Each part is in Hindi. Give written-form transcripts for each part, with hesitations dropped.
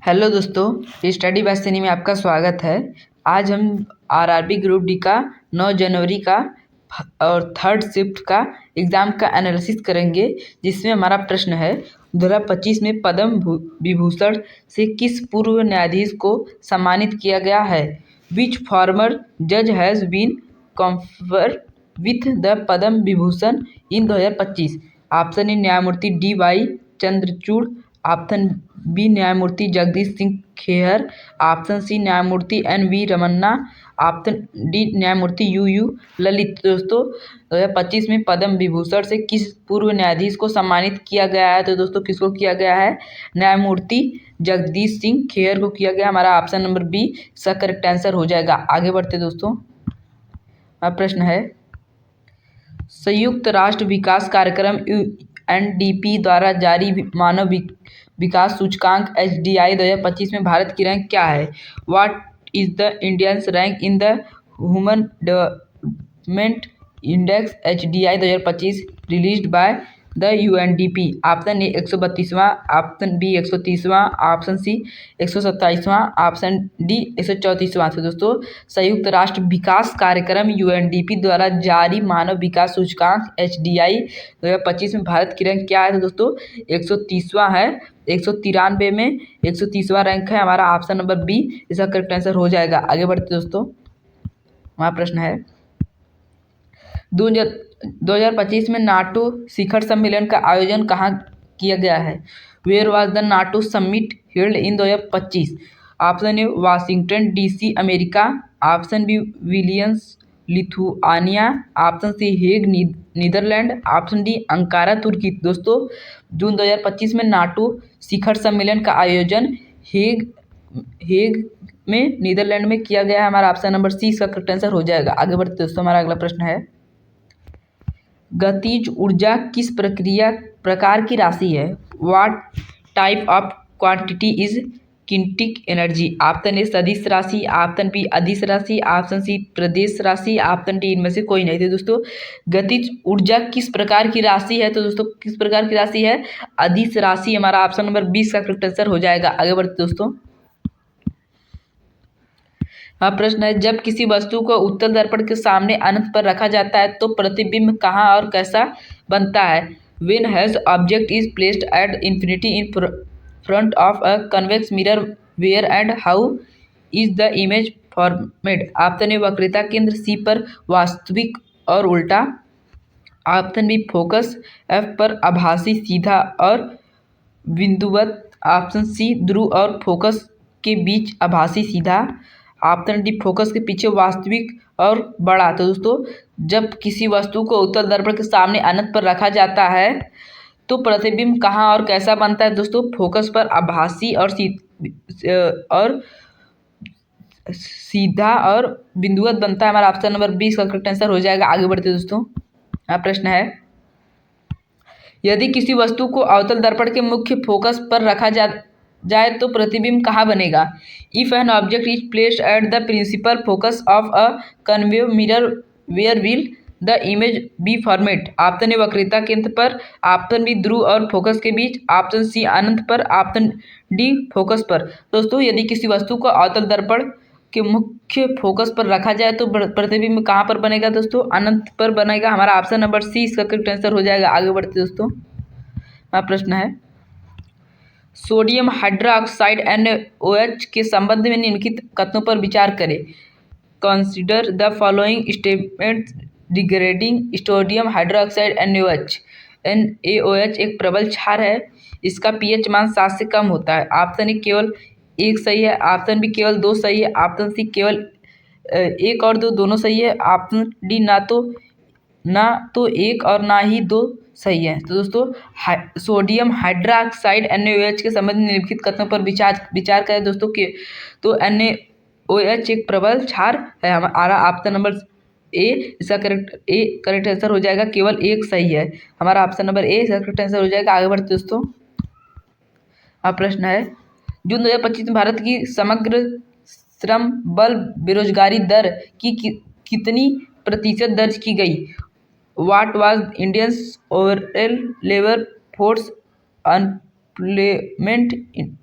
हेलो दोस्तों, स्टडी बाय सनी में आपका स्वागत है। आज हम आरआरबी ग्रुप डी का 9 जनवरी का और थर्ड शिफ्ट का एग्ज़ाम का एनालिसिस करेंगे, जिसमें हमारा प्रश्न है 2025 में पद्म विभूषण से किस पूर्व न्यायाधीश को सम्मानित किया गया है। विच फॉर्मर जज has been conferred with the Padma Vibhushan in 2025। Option A न्यायमूर्ति DY चंद्रचूड़, ऑप्शन बी न्यायमूर्ति जगदीश सिंह खेहर, ऑप्शन सी न्यायमूर्ति NV रमन्ना, ऑप्शन डी न्यायमूर्ति UU ललित। दोस्तों 2025 में पद्म विभूषण से किस पूर्व न्यायाधीश को सम्मानित किया गया है? तो दोस्तों किसको किया गया है? न्यायमूर्ति जगदीश सिंह खेहर को किया गया। हमारा ऑप्शन नंबर बी इसका करेक्ट आंसर हो जाएगा। आगे बढ़ते दोस्तों, प्रश्न है संयुक्त राष्ट्र विकास कार्यक्रम UNDP द्वारा जारी मानव विकास सूचकांक HDI 2025 में भारत की रैंक क्या है? What is the Indians rank in the human development index HDI 2025 released by the UNDP? Option A 132वां, ऑप्शन बी 130वां, ऑप्शन सी 127वां, ऑप्शन डी 134वां। तो दोस्तों संयुक्त राष्ट्र विकास कार्यक्रम UNDP द्वारा जारी मानव विकास सूचकांक HDI 2025 में भारत की रैंक क्या है? तो दोस्तों 130वां है। 193 में 130वां रैंक है। हमारा ऑप्शन नंबर बी इसका करेक्ट आंसर हो जाएगा। आगे बढ़ते दोस्तों, हमारा प्रश्न है 2025 में नाटो शिखर सम्मेलन का आयोजन कहाँ किया गया है? Where was the NATO summit held in 2025? Option A Washington DC America, option B Williams Lithuania, option C Hague Netherland, option D Ankara तुर्की। दोस्तों जून 2025 में नाटो शिखर सम्मेलन का आयोजन हेग में नीदरलैंड में किया गया है। हमारा ऑप्शन नंबर सी इसका करेक्ट आंसर हो जाएगा। आगे बढ़ते दोस्तों, हमारा अगला प्रश्न है गतिज ऊर्जा किस प्रकार की राशि है? What type of quantity is kinetic energy? Option A सदिश राशि, ऑप्शन बी अदिश राशि, ऑप्शन सी प्रदेश राशि, ऑप्शन डी इनमें से कोई नहीं। तो दोस्तों गतिज ऊर्जा किस प्रकार की राशि है? तो दोस्तों किस प्रकार की राशि है? अदिश राशि। हमारा ऑप्शन नंबर 20 का करेक्ट आंसर हो जाएगा। आगे बढ़ते दोस्तों, प्रश्न है जब किसी वस्तु को उत्तल दर्पण के सामने अनंत पर रखा जाता है तो प्रतिबिंब कहाँ और कैसा बनता है? When has object is placed at infinity in front of a convex mirror, where and how is the image formed? Option A वक्रता केंद्र C पर वास्तविक और उल्टा, ऑप्शन बी फोकस F पर आभासी सीधा और बिंदुवत, ऑप्शन सी ध्रुव और फोकस के बीच आभासी सीधा, ऑप्शन डी फोकस के पीछे वास्तविक और बड़ा। तो दोस्तों जब किसी वस्तु को उत्तल दर्पण के सामने अनंत पर रखा जाता है तो प्रतिबिंब कहाँ और कैसा बनता है? दोस्तों फोकस पर आभासी और सीधा और बिंदुवत बनता है। हमारा ऑप्शन नंबर 20 का करेक्ट आंसर हो जाएगा। आगे बढ़ते दोस्तों, प्रश्न है यदि किसी वस्तु को अवतल दर्पण के मुख्य फोकस पर रखा जाए तो प्रतिबिंब कहाँ बनेगा? If an object is placed at the principal focus of a concave mirror, where will the image be formed? Option A वक्रता केंद्र पर, ऑप्शन बी ध्रुव और फोकस के बीच, ऑप्शन सी अनंत पर, ऑप्शन डी फोकस पर। दोस्तों यदि किसी वस्तु को अवतल दर्पण के मुख्य फोकस पर रखा जाए तो प्रतिबिंब कहाँ पर बनेगा? दोस्तों अनंत पर बनेगा। हमारा ऑप्शन नंबर सी इसका करेक्ट आंसर हो जाएगा। आगे बढ़ते दोस्तों, प्रश्न है सोडियम हाइड्रोक्साइड NaOH के संबंध में निम्नलिखित कथनों पर विचार करें। Consider the following statements regarding sodium hydroxide NaOH। NaOH एक प्रबल क्षार है। इसका pH मान 7 से कम होता है। ऑप्शन ए केवल 1 सही है, ऑप्शन बी केवल 2 सही है, ऑप्शन सी केवल 1 और 2 दोनों सही है, ऑप्शन डी ना तो 1 और ना ही 2 सही है। तो दोस्तों सोडियम हाइड्रोक्साइड NaOH के संबंध में निम्नलिखित कथनों पर विचार करें दोस्तों के तो NaOH एक प्रबल क्षार है। हमारा ऑप्शन नंबर ए इसका करेक्ट आंसर हो जाएगा। केवल 1 सही है। हमारा ऑप्शन नंबर ए इसका करेक्ट आंसर हो जाएगा। आगे बढ़ते दोस्तों, प्रश्न है जून 2025 में भारत की समग्र श्रम बल बेरोजगारी दर की कितनी प्रतिशत दर्ज की गई? What was India's overall labor force employment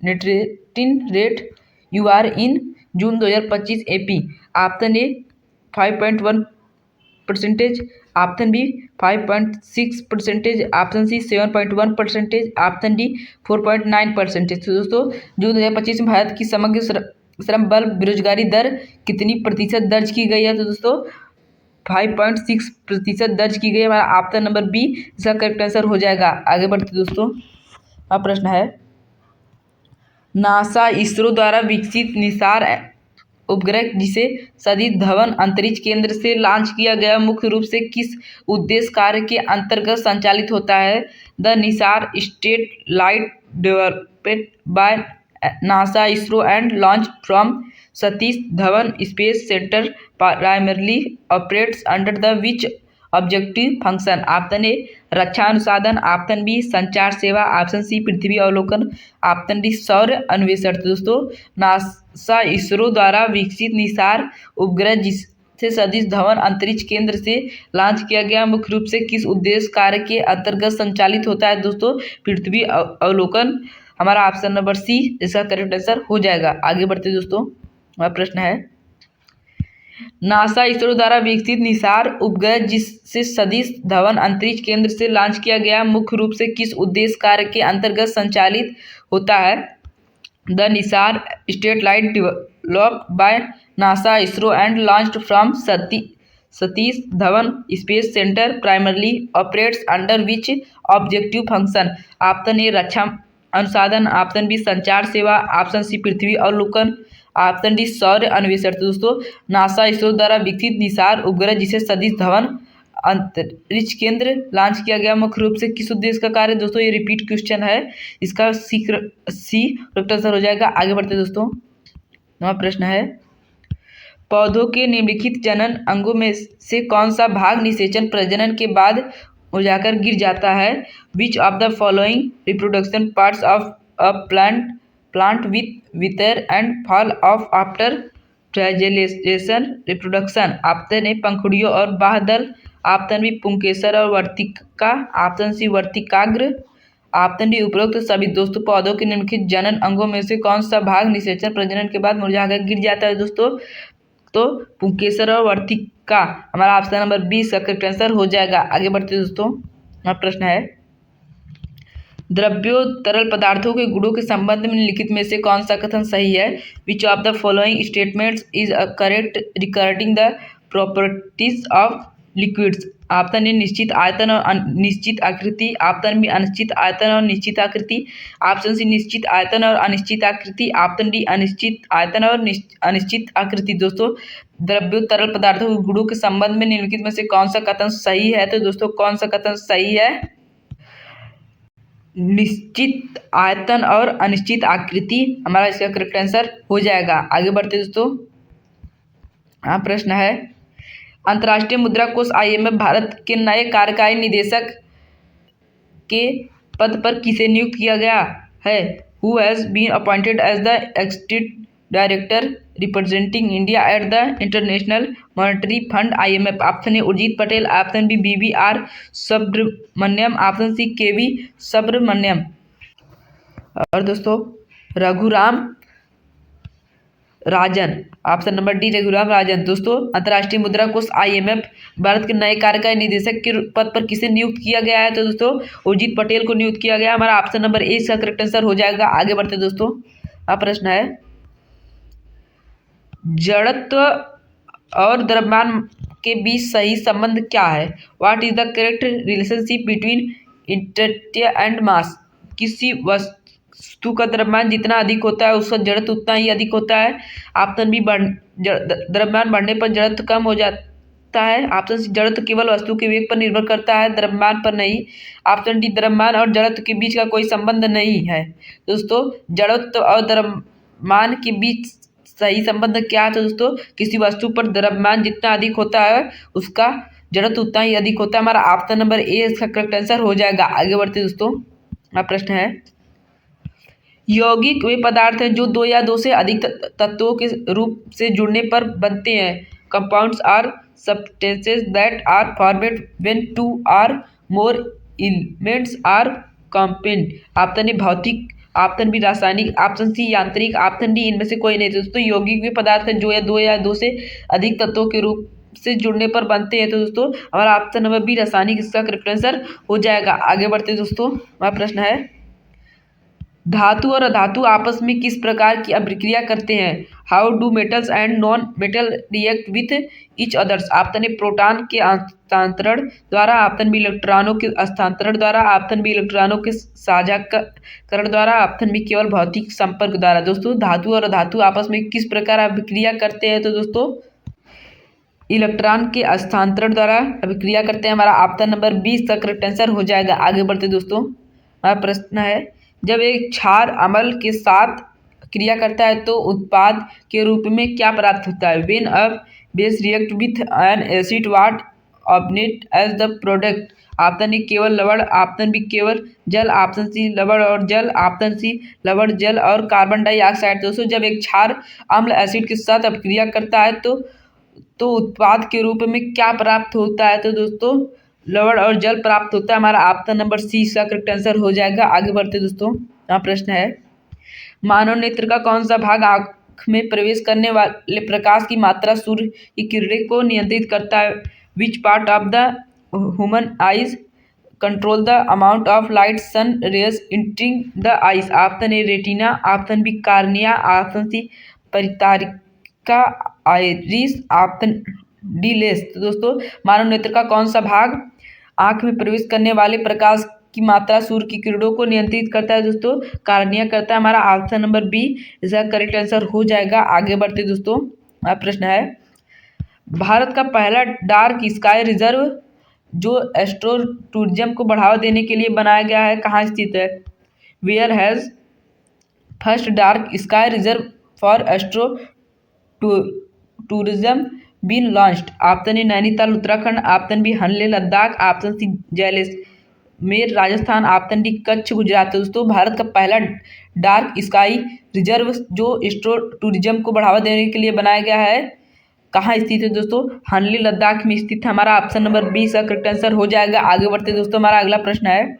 नेटिंग rate UR in June 2025 AP. Option A 5.1%, option B 5.6%, option C 7.1%, option D 4.9%। तो दोस्तों जून 2025 में भारत की समग्र श्रम बल बेरोजगारी दर कितनी प्रतिशत दर्ज की गई है? तो दोस्तों 5.6% दर्ज की गई है। हमारा ऑप्शन नंबर बी इसका करेक्ट आंसर हो जाएगा। आगे बढ़ते दोस्तों, अब प्रश्न है, नासा इसरो द्वारा विकसित निसार उपग्रह जिसे सतीश धवन अंतरिक्ष केंद्र से लॉन्च किया गया मुख्य रूप से किस उद्देश्य कार्य के अंतर्गत संचालित होता है? The NISAR satellite developed by NASA ISRO and launch from Satish Dhawan space centre primarily operates under the which objective function? Option A रक्षा अनुसंधान, ऑप्शन बी संचार सेवा, ऑप्शन सी पृथ्वी अवलोकन, ऑप्शन डी सौर अन्वेषण। तो दोस्तों नासा इसरो द्वारा विकसित निसार उपग्रह जिसे सतीश धवन अंतरिक्ष केंद्र से लॉन्च किया गया मुख्य रूप से किस उद्देश्य कार्य के अंतर्गत संचालित होता है? दोस्तों पृथ्वी अवलोकन। हमारा ऑप्शन नंबर सी इसका करेक्ट आंसर हो जाएगा। आगे बढ़ते दोस्तों, हमारा प्रश्न है, नासा इसरो द्वारा विकसित निसार उपग्रह जिसे सतीश धवन अंतरिक्ष केंद्र से लॉन्च किया गया मुख्य रूप से किस उद्देश्य कार्य के अंतर्गत संचालित होता है? The NISAR satellite developed by NASA ISRO and launched from Satish Dhawan space centre primarily operates under which objective function? Option A रक्षा अनुसंधान, ऑप्शन बी संचार सेवा, ऑप्शन सी पृथ्वी अवलोकन, ऑप्शन डी सौर अन्वेषण। तो दोस्तों नासा इसरो द्वारा विकसित निसार उपग्रह जिसे सतीश धवन अंतरिक्ष केंद्र लॉन्च किया गया मुख्य रूप से किस उद्देश्य का कार्य? दोस्तों ये रिपीट क्वेश्चन है, इसका सी करेक्ट आंसर हो जाएगा। आगे बढ़ते दोस्तों, हमारा प्रश्न है, पौधों के निम्नलिखित जनन अंगों में से कौन सा भाग निषेचन प्रजनन के बाद मुरझाकर गिर जाता है? Which of the following reproduction parts of a plant with wither and fall off after flagellation reproduction? Option A पंखुड़ियों और बाह्यदल, ऑप्शन बी पुंकेसर और वर्तिका, ऑप्शन सी वर्तिकाग्र, ऑप्शन डी उपरोक्त सभी। दोस्तों पौधों के निम्नलिखित जनन अंगों में से कौन सा भाग निषेचन प्रजनन के बाद मुरझाकर गिर जाता है? दोस्तों तो पुंकेसर और वर्तिका। हमारा ऑप्शन नंबर बी इसका करेक्ट आंसर हो जाएगा। आगे बढ़ते दोस्तों, हमारा प्रश्न है, द्रव्यों तरल पदार्थों के गुणों के संबंध में निम्नलिखित में से कौन सा कथन सही है? Which of the following statements is correct regarding the properties of liquids? Option A निश्चित आयतन और अनिश्चित आकृति, ऑप्शन बी अनिश्चित आयतन और निश्चित आकृति, ऑप्शन सी निश्चित आयतन और अनिश्चित आकृति, ऑप्शन डी अनिश्चित आयतन और अनिश्चित आकृति। दोस्तों द्रव्यों तरल पदार्थों के गुणों के संबंध में निम्नलिखित में से कौन सा कथन सही है? तो दोस्तों कौन सा कथन सही है? निश्चित आयतन और अनिश्चित आकृति हमारा इसका करेक्ट आंसर हो जाएगा। आगे बढ़ते दोस्तों, हाँ प्रश्न है, अंतर्राष्ट्रीय मुद्रा कोष IMF भारत के नए कार्यकारी निदेशक के पद पर किसे नियुक्त किया गया है? Who has been appointed as the executive director representing India at the international monetary fund IMF? Option A Urjit Patel, option B BVR Subramanian, option C KV Subramanian. और दोस्तों Raghuram Rajan, option number D Raghuram Rajan. दोस्तों अंतर्राष्ट्रीय मुद्रा कोष IMF भारत के नए कार्यकारी निदेशक के पद पर किसे नियुक्त किया गया है? तो दोस्तों उर्जित पटेल को नियुक्त किया गया। हमारा ऑप्शन नंबर ए इसका करेक्ट आंसर हो जाएगा। आगे बढ़ते दोस्तों, अब प्रश्न है, जड़त्व और द्रव्यमान के बीच सही संबंध क्या है? What is the correct relationship between intensity and mass? किसी वस्तु का द्रव्यमान जितना अधिक होता है उसका जड़त्व उतना ही अधिक होता है। ऑप्शन बी द्रव्यमान बढ़ने पर जड़त्व कम हो जाता है, ऑप्शन सी जड़त्व केवल वस्तु के वेग पर निर्भर करता है द्रव्यमान पर नहीं, ऑप्शन डी द्रव्यमान और जड़त्व के बीच का कोई संबंध नहीं है। दोस्तों जड़त्व और द्रव्यमान के बीच सही संबंध क्या है? तो दोस्तों किसी वस्तु पर द्रव्यमान जितना अधिक होता है उसका जड़त्व उतना ही अधिक होता है। हमारा ऑप्शन नंबर ए इसका करेक्ट आंसर हो जाएगा। आगे बढ़ते दोस्तों, हमारा प्रश्न है, यौगिक वे पदार्थ हैं जो दो या दो से अधिक तत्वों के रूप से जुड़ने पर बनते हैं। Compounds are substances that are formed when two or more elements are combined, option A भौतिक, ऑप्शन बी रासायनिक, ऑप्शन सी यांत्रिक, ऑप्शन डी इनमें से कोई नहीं। तो दोस्तों यौगिक वे पदार्थ हैं जो या दो से अधिक तत्वों के रूप से जुड़ने पर बनते हैं। तो दोस्तों हमारा ऑप्शन नंबर बी रासायनिक इसका करेक्ट आंसर हो जाएगा। आगे बढ़ते दोस्तों, हमारा प्रश्न है धातु और अधातु आपस में किस प्रकार की अभिक्रिया करते हैं? How do metals and non metal react with each others? Option A proton के हस्तांतरण द्वारा, ऑप्शन बी इलेक्ट्रॉनों के हस्तांतरण द्वारा, ऑप्शन बी इलेक्ट्रॉनों के साझाकरण द्वारा, ऑप्शन बी केवल भौतिक संपर्क द्वारा। दोस्तों धातु और अधातु आपस में किस प्रकार अभिक्रिया करते हैं? तो दोस्तों इलेक्ट्रॉन के हस्तांतरण द्वारा अभिक्रिया करते हैं। हमारा ऑप्शन नंबर 20 का करेक्ट आंसर हो जाएगा। आगे बढ़ते दोस्तों, हमारा प्रश्न है जब एक क्षार अम्ल के साथ क्रिया करता है तो उत्पाद के रूप में क्या प्राप्त होता है? When a base react with an acid what obtained as the product? Option A केवल लवण, ऑप्शन बी केवल जल, ऑप्शन सी लवण और जल, ऑप्शन सी लवण जल और कार्बन डाइऑक्साइड। दोस्तों जब एक क्षार अम्ल एसिड के साथ अभिक्रिया करता है तो उत्पाद के रूप में क्या प्राप्त होता है? तो दोस्तों लवण और जल प्राप्त होता है। हमारा ऑप्शन नंबर सी इसका करेक्ट आंसर हो जाएगा। आगे बढ़ते दोस्तों, यहाँ प्रश्न है मानव नेत्र का कौन सा भाग आँख में प्रवेश करने वाले प्रकाश की मात्रा सूर्य की किरणें को नियंत्रित करता है? Which part of the human eyes control the amount of light sun rays entering the eyes? Option A retina, option B cornea, option C परितारिका आइरिस, ऑप्शन डी लेंस। तो दोस्तों मानव नेत्र का कौन सा भाग आँख में प्रवेश करने वाले प्रकाश की मात्रा सूर्य की किरणों को नियंत्रित करता है? दोस्तों कार्निया करता है। हमारा ऑप्शन नंबर बी इसका करेक्ट आंसर हो जाएगा। आगे बढ़ते दोस्तों, प्रश्न है भारत का पहला डार्क स्काई रिजर्व जो एस्ट्रो टूरिज्म को बढ़ावा देने के लिए बनाया गया है कहाँ स्थित है? Where has first dark sky reserve for astro tourism been launched? Option A Nainital Uttarakhand, option B Hanle Ladakh, option C Jaisalmer Rajasthan, option D Kutch Gujarat. दोस्तों भारत का पहला डार्क स्काई रिजर्व जो एस्ट्रो टूरिज्म को बढ़ावा देने के लिए बनाया गया है कहाँ स्थित है? दोस्तों हनले लद्दाख में स्थित है। हमारा ऑप्शन नंबर 20 का करेक्ट आंसर हो जाएगा। आगे बढ़ते दोस्तों, हमारा अगला प्रश्न है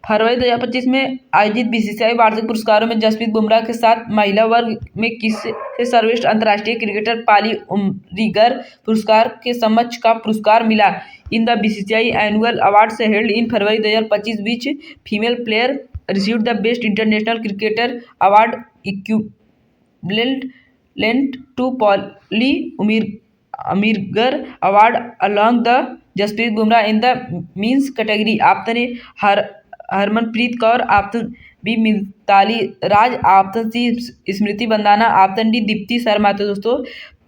फरवरी 2025 में आयोजित बीसीसीआई वार्षिक पुरस्कारों में जसप्रीत बुमराह के साथ महिला वर्ग में किसे सर्वश्रेष्ठ अंतर्राष्ट्रीय क्रिकेटर पाली उमरीगर पुरस्कार के समक्ष का पुरस्कार मिला? In the BCCI annual award से held in February 2025 which female player received the best international cricketer award equivalent to Polly Umrigar award along the Jasprit Bumrah in the men's category? Option A Harmanpreet Kaur, option B Mithali Raj, option C Smriti Mandhana, option D Deepti Sharma. तो दोस्तों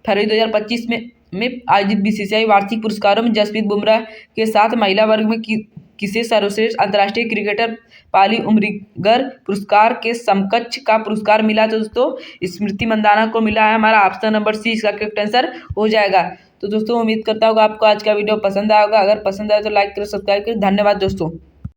फरवरी 2025 में आयोजित बीसीसीआई वार्षिक पुरस्कारों में जसप्रीत बुमराह के साथ महिला वर्ग में किसे सर्वश्रेष्ठ अंतर्राष्ट्रीय क्रिकेटर पाली उमरीगर पुरस्कार के समकक्ष का पुरस्कार मिला? तो दोस्तों स्मृति मंदाना को मिला है। हमारा ऑप्शन नंबर सी इसका करेक्ट आंसर हो जाएगा। तो दोस्तों उम्मीद करता हूँ आपको आज का वीडियो पसंद आएगा। अगर पसंद आए तो लाइक करें, सब्सक्राइब करें। धन्यवाद दोस्तों।